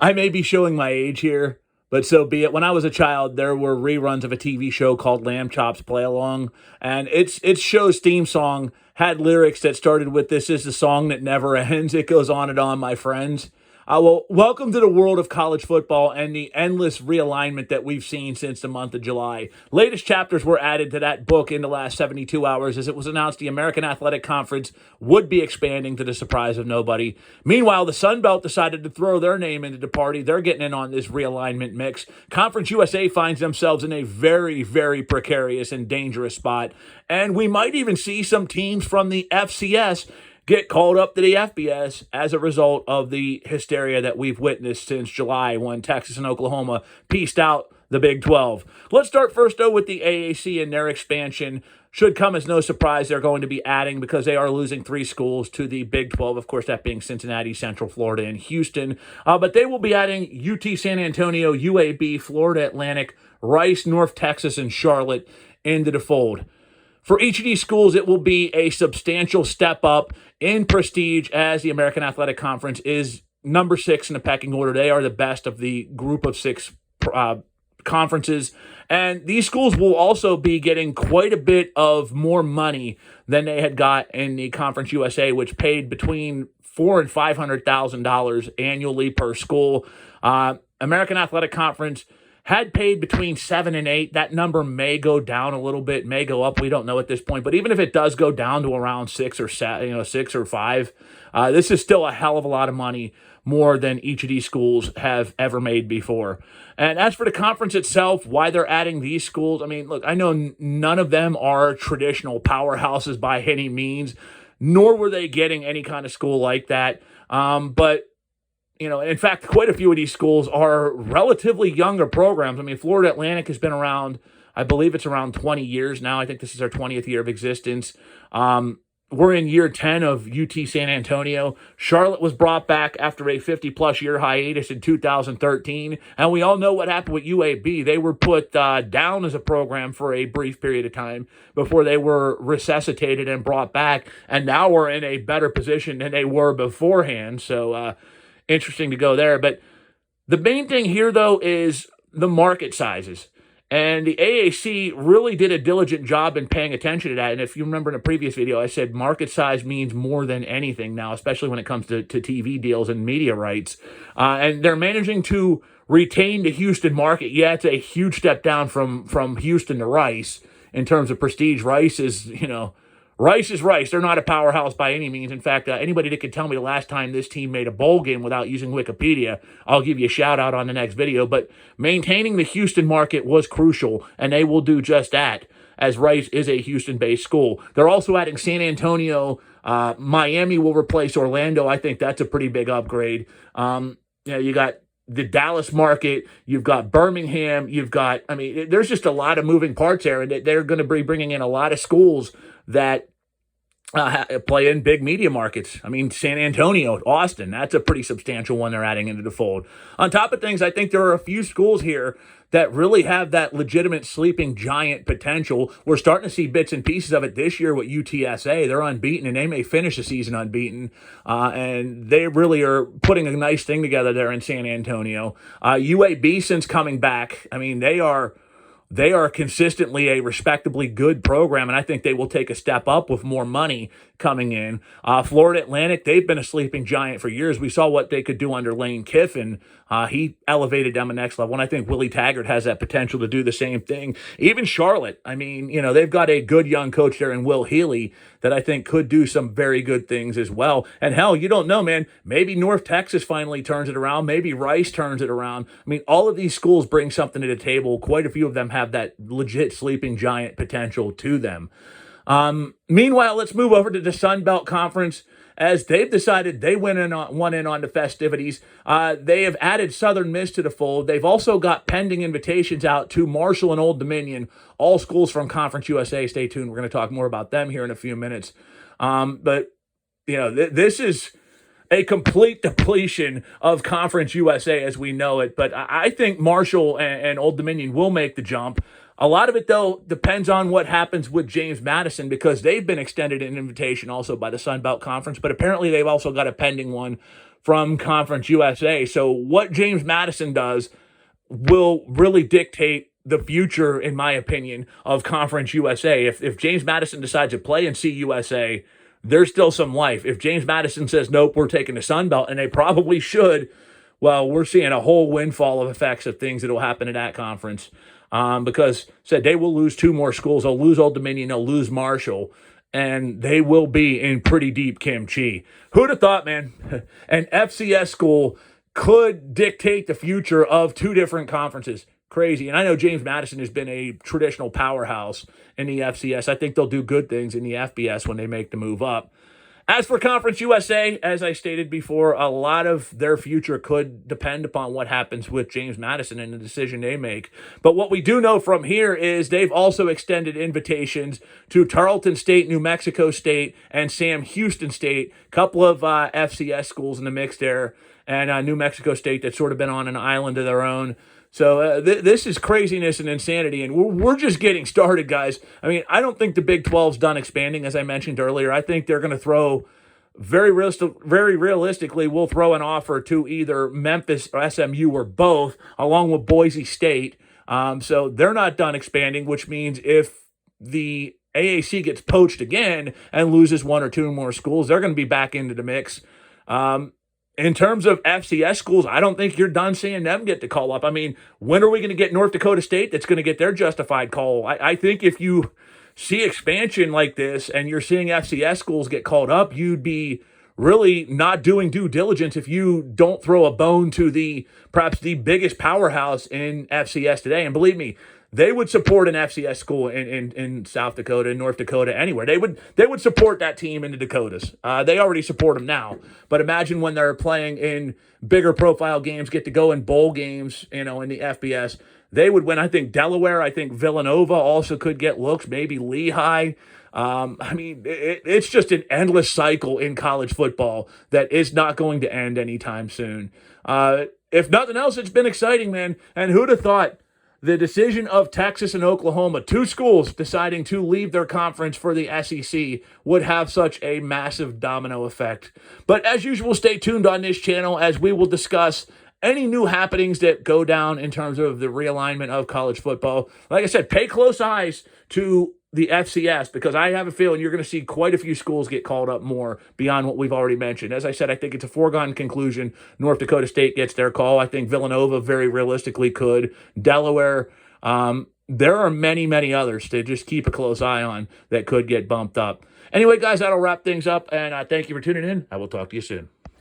I may be showing my age here, but so be it. When I was a child, there were reruns of a TV show called Lamb Chops Play Along, and its show's theme song had lyrics that started with "This is the song that never ends." It goes on and on, my friends. Well, welcome to the world of college football and the endless realignment that we've seen since the month of July. Latest chapters were added to that book in the last 72 hours as it was announced the American Athletic Conference would be expanding to the surprise of nobody. Meanwhile, the Sun Belt decided to throw their name into the party. They're getting in on this realignment mix. Conference USA finds themselves in a very, very precarious and dangerous spot. And we might even see some teams from the FCS get called up to the FBS as a result of the hysteria that we've witnessed since July when Texas and Oklahoma pieced out the Big 12. Let's start first, though, with the AAC and their expansion. Should come as no surprise they're going to be adding because they are losing 3 schools to the Big 12, of course, that being Cincinnati, Central Florida, and Houston. But they will be adding UT San Antonio, UAB, Florida Atlantic, Rice, North Texas, and Charlotte into the fold. For each of these schools, it will be a substantial step up in prestige as the American Athletic Conference is number 6 in the pecking order. They are the best of the group of 6 conferences. And these schools will also be getting quite a bit of more money than they had got in the Conference USA, which paid between $400,000 and $500,000 annually per school. American Athletic Conference had paid between 7 and 8. That number may go down a little bit, may go up. We don't know at this point. But even if it does go down to around 6 or 6 or 5, this is still a hell of a lot of money, more than each of these schools have ever made before. And as for the conference itself, why they're adding these schools, I mean, look, I know none of them are traditional powerhouses by any means, nor were they getting any kind of school like that. But in fact, quite a few of these schools are relatively younger programs. I mean, Florida Atlantic has been around, I believe it's around 20 years now. I think this is our 20th year of existence. We're in year 10 of UT San Antonio. Charlotte was brought back after a 50-plus year hiatus in 2013. And we all know what happened with UAB. They were put down as a program for a brief period of time before they were resuscitated and brought back. And now we're in a better position than they were beforehand. So, interesting to go there. But the main thing here, though, is the market sizes. And the AAC really did a diligent job in paying attention to that. And if you remember in a previous video, I said market size means more than anything now, especially when it comes to TV deals and media rights. And they're managing to retain the Houston market. Yeah, it's a huge step down from Houston to Rice in terms of prestige. Rice is, Rice is Rice. They're not a powerhouse by any means. In fact, anybody that could tell me the last time this team made a bowl game without using Wikipedia, I'll give you a shout out on the next video. But maintaining the Houston market was crucial, and they will do just that, as Rice is a Houston-based school. They're also adding San Antonio. Miami will replace Orlando. I think that's a pretty big upgrade. You got the Dallas market, you've got Birmingham, there's just a lot of moving parts there, and they're going to be bringing in a lot of schools that play in big media markets. I mean, San Antonio, Austin, that's a pretty substantial one they're adding into the fold. On top of things, I think there are a few schools here that really have that legitimate sleeping giant potential. We're starting to see bits and pieces of it this year with UTSA. They're unbeaten, and they may finish the season unbeaten. And they really are putting a nice thing together there in San Antonio. UAB, since coming back, I mean, they are consistently a respectably good program, and I think they will take a step up with more money coming in. Florida Atlantic, they've been a sleeping giant for years. We saw what they could do under Lane Kiffin. He elevated them to the next level, and I think Willie Taggart has that potential to do the same thing. Even Charlotte, I mean, they've got a good young coach there in Will Healy that I think could do some very good things as well. And hell, you don't know, man. Maybe North Texas finally turns it around. Maybe Rice turns it around. I mean, all of these schools bring something to the table. Quite a few of them have that legit sleeping giant potential to them. Meanwhile, let's move over to the Sun Belt Conference. As they've decided they went in on the festivities. They have added Southern Miss to the fold. They've also got pending invitations out to Marshall and Old Dominion, all schools from Conference USA. Stay tuned. We're going to talk more about them here in a few minutes. But this is a complete depletion of Conference USA as we know it. But I think Marshall and Old Dominion will make the jump. A lot of it, though, depends on what happens with James Madison because they've been extended an invitation also by the Sun Belt Conference, but apparently they've also got a pending one from Conference USA. So what James Madison does will really dictate the future, in my opinion, of Conference USA. If James Madison decides to play in CUSA, there's still some life. If James Madison says, nope, we're taking the Sun Belt, and they probably should, well, we're seeing a whole windfall of effects of things that will happen in that conference. Because said they will lose two more schools. They'll lose Old Dominion, they'll lose Marshall, and they will be in pretty deep kimchi. Who'd have thought, man? An FCS school could dictate the future of two different conferences. Crazy. And I know James Madison has been a traditional powerhouse in the FCS. I think they'll do good things in the FBS when they make the move up. As for Conference USA, as I stated before, a lot of their future could depend upon what happens with James Madison and the decision they make. But what we do know from here is they've also extended invitations to Tarleton State, New Mexico State, and Sam Houston State, a couple of FCS schools in the mix there, and New Mexico State that's sort of been on an island of their own. So this is craziness and insanity, and we're just getting started, guys. I mean, I don't think the Big 12's done expanding, as I mentioned earlier. I think they're going to throw, very realistically, we'll throw an offer to either Memphis or SMU or both, along with Boise State. So they're not done expanding, which means if the AAC gets poached again and loses one or two more schools, they're going to be back into the mix. In terms of FCS schools, I don't think you're done seeing them get the call up. I mean, when are we going to get North Dakota State that's going to get their justified call? I think if you see expansion like this and you're seeing FCS schools get called up, you'd be really not doing due diligence if you don't throw a bone to perhaps the biggest powerhouse in FCS today. And believe me, they would support an FCS school in South Dakota, North Dakota, anywhere. They would support that team in the Dakotas. They already support them now. But imagine when they're playing in bigger profile games, get to go in bowl games, in the FBS. They would win. I think Delaware, I think Villanova also could get looks, maybe Lehigh. I mean, it's just an endless cycle in college football that is not going to end anytime soon. If nothing else, it's been exciting, man. And who'd have thought the decision of Texas and Oklahoma, two schools deciding to leave their conference for the SEC, would have such a massive domino effect. But as usual, stay tuned on this channel as we will discuss any new happenings that go down in terms of the realignment of college football. Like I said, pay close eyes to the FCS, because I have a feeling you're going to see quite a few schools get called up more beyond what we've already mentioned. As I said, I think it's a foregone conclusion North Dakota State gets their call. I think Villanova very realistically could. Delaware. There are many, many others to just keep a close eye on that could get bumped up. Anyway, guys, that'll wrap things up, and thank you for tuning in. I will talk to you soon.